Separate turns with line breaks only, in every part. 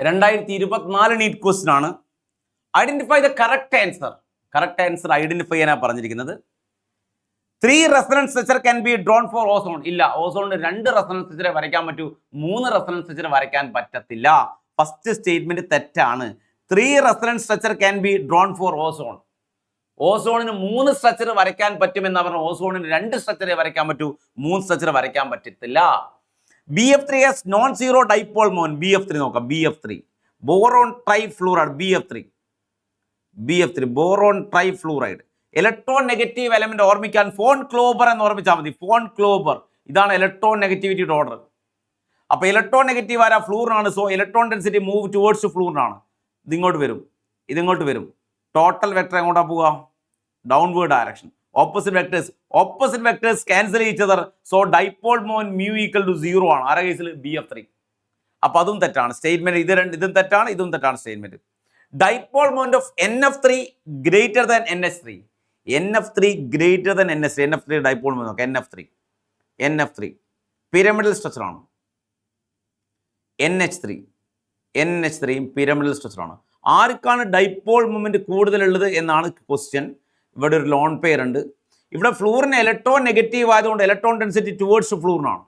2024 NEET question ആണ്. Identify the correct answer. Correct answer identify ചെയ്യാനാണ് പറഞ്ഞിരിക്കുന്നത്. 3 resonance structure can be drawn for ozone. ഇല്ല, ഓസോണിന് 2 resonance സ്ട്രക്ചറെ വരയ്ക്കാൻ പറ്റൂ, 3 റെസണൻസ് സ്ട്രക്ചർ വരയ്ക്കാൻ പറ്റത്തില്ല. ഫസ്റ്റ് സ്റ്റേറ്റ്മെന്റ് തെറ്റാണ്. 3 resonance structure can be drawn for ozone. ഓസോണിന് 3 സ്ട്രക്ചർ വരയ്ക്കാൻ പറ്റുമെന്ന് പറഞ്ഞ ഓസോണിന് 2 സ്ട്രക്ചറെ വരയ്ക്കാൻ പറ്റൂ, 3 സ്ട്രക്ചർ വരയ്ക്കാൻ പറ്റത്തില്ല. BF3 has non zero dipole മോൻ. BF3 നോക്കാം. BF3 boron trifluoride. BF3 boron trifluoride. Electron negative element ഓർമ്മിക്കാൻ ഫോൺ ക്ലോബർ എന്ന് ഓർമ്മിച്ചാൽ മതി. ഫോൺ ക്ലോബർ ഇതാണ് ഇലക്ട്രോൺ നെഗറ്റിവിറ്റിയുടെ ഓർഡർ. അപ്പൊ ഇലക്ട്രോൺ നെഗറ്റീവ് ആരാ? ഫ്ലൂറിനാണ്. So electron density move towards ഫ്ലൂറിനാണ്. ഇതിങ്ങോട്ട് വരും, ഇതിങ്ങോട്ട് വരും. ടോട്ടൽ വെക്ടർ എങ്ങോട്ടാ പോവുക? Downward direction. Opposite vectors cancel each other. So dipole moment mu equal to 0 ആണ്. ആരുടെ കേസിൽ? BF3. അപ്പൊ അതും തെറ്റാണ് സ്റ്റേറ്റ്മെന്റ്. ഇതും തെറ്റാണ്, ഇതും തെറ്റാണ് statement. Dipole moment of NF3 greater than NH3. NF3 greater than NH3. NF3 dipole moment നോക്കാം. NF3 പിരമിഡൽ സ്ട്രക്ചർ ആണ്. NH3യും പിരമിഡൽ സ്ട്രക്ചർ ആണ്. ആർക്കാണ് ഡൈപോൾ മൊമെന്റ് കൂടുതലുള്ളത് എന്നാണ് ക്വസ്റ്റ്യൻ. ഇവിടെ ഒരു ലോൺ പെയർ ഉണ്ട്. ഇവിടെ ഫ്ലൂറിന് ഇലക്ട്രോൺ നെഗറ്റീവ് ആയതുകൊണ്ട് ഇലക്ട്രോൺ ഡെൻസിറ്റി ടുവേർഡ്സ് ഫ്ലൂറിനാണ്.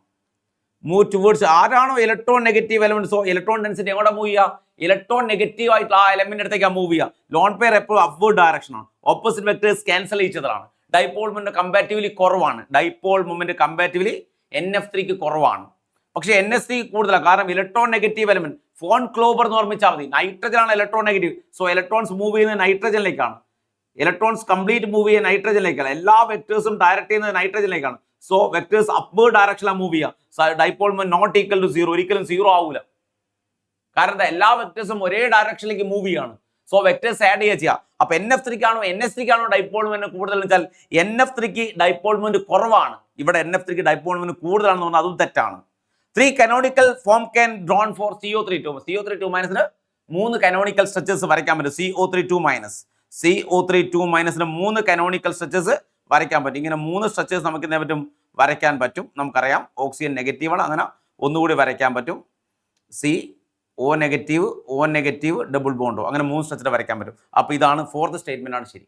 Move towards. ആരാണോ electron negative element, so electron density എങ്ങോട്ടാ മൂവ് ചെയ്യുക? ഇലക്ട്രോൺ നെഗറ്റീവ് ആയിട്ടുള്ള ആ എലമെന്റ് അടുത്തേക്കാണ് മൂവ് ചെയ്യുക. ലോൺ പെയർ എപ്പോഴും അപ്വേർഡ് ഡയറക്ഷൻ ആണ്. ഓപ്പോസിറ്റ് വെക്ടേഴ്സ് ക്യാൻസൽ ഈച്ചതാണ്. ഡൈപോൾ മൊമെന്റ് കമ്പാരിറ്റീവ്ലി കുറവാണ്. ഡൈപോൾ മൊമെന്റ് കമ്പാരിറ്റീവ്ലി NF3ക്ക് കുറവാണ്. പക്ഷേ NH3 കൂടുതലാണ്. കാരണം ഇലക്ട്രോൺ നെഗറ്റീവ് എലമെന്റ്. ഫോൺ ക്ലോബർ എന്ന് ഓർമ്മിച്ചാൽ മതി. നൈട്രജൻ ആണ് electron negative. So electrons move ചെയ്യുന്നത് നൈട്രജനിലേക്കാണ്. ഇലക്ട്രോൺസ് കംപ്ലീറ്റ് മൂവ് ചെയ്യുന്നത് നൈട്രജനിലേക്കാണ്. എല്ലാ വെക്ടേഴ്സും ഡയറക്ട് ചെയ്യുന്നത് നൈട്രജനിലേക്കാണ്. സോ വെക്ടേഴ്സ് അപ്വേർഡ് ഡയറക്ഷനിലാണ് മൂവ് ചെയ്യുക. Dipole moment not equal to 0. ഒരിക്കലും 0 ആവൂല. കാരണം എല്ലാ വെക്ടേഴ്സും ഒരേ ഡയറക്ഷനിലേക്ക് മൂവ് ചെയ്യാണ്. സോ വെക്ടേഴ്സ് ആഡ് ചെയ്യുക. അപ്പൊ NF3ക്കാണോ NH3ക്കാണോ ഡൈപോൾ മൊമെന്റ് കൂടുതൽ വെച്ചാൽ NF3ക്ക് ഡൈപോൾ മൊമെന്റ് കുറവാണ്. ഇവിടെ NF3ക്ക് ഡൈപോൾ മൊമെന്റ് കൂടുതലാണെന്ന് പറഞ്ഞാൽ അതും തെറ്റാണ്. 3 canonical form can drawn for CO32. CO32 മൈനസിന് 3 canonical structures വരയ്ക്കാൻ പറ്റും. CO32 മൈനസ് 3 canonical structures വരയ്ക്കാൻ പറ്റും. ഇങ്ങനെ 3 structures നമുക്ക് എന്ത് പറ്റും? വരയ്ക്കാൻ പറ്റും. നമുക്കറിയാം ഓക്സിജൻ നെഗറ്റീവ് ആണ്. അങ്ങനെ ഒന്നുകൂടി വരയ്ക്കാൻ പറ്റും. O നെഗറ്റീവ് ഡബിൾ ബോണ്ടോ, അങ്ങനെ 3 സ്ട്രക്ചർ വരയ്ക്കാൻ പറ്റും. അപ്പോൾ ഇതാണ് 4th സ്റ്റേറ്റ്മെന്റ് ആണ് ശരി.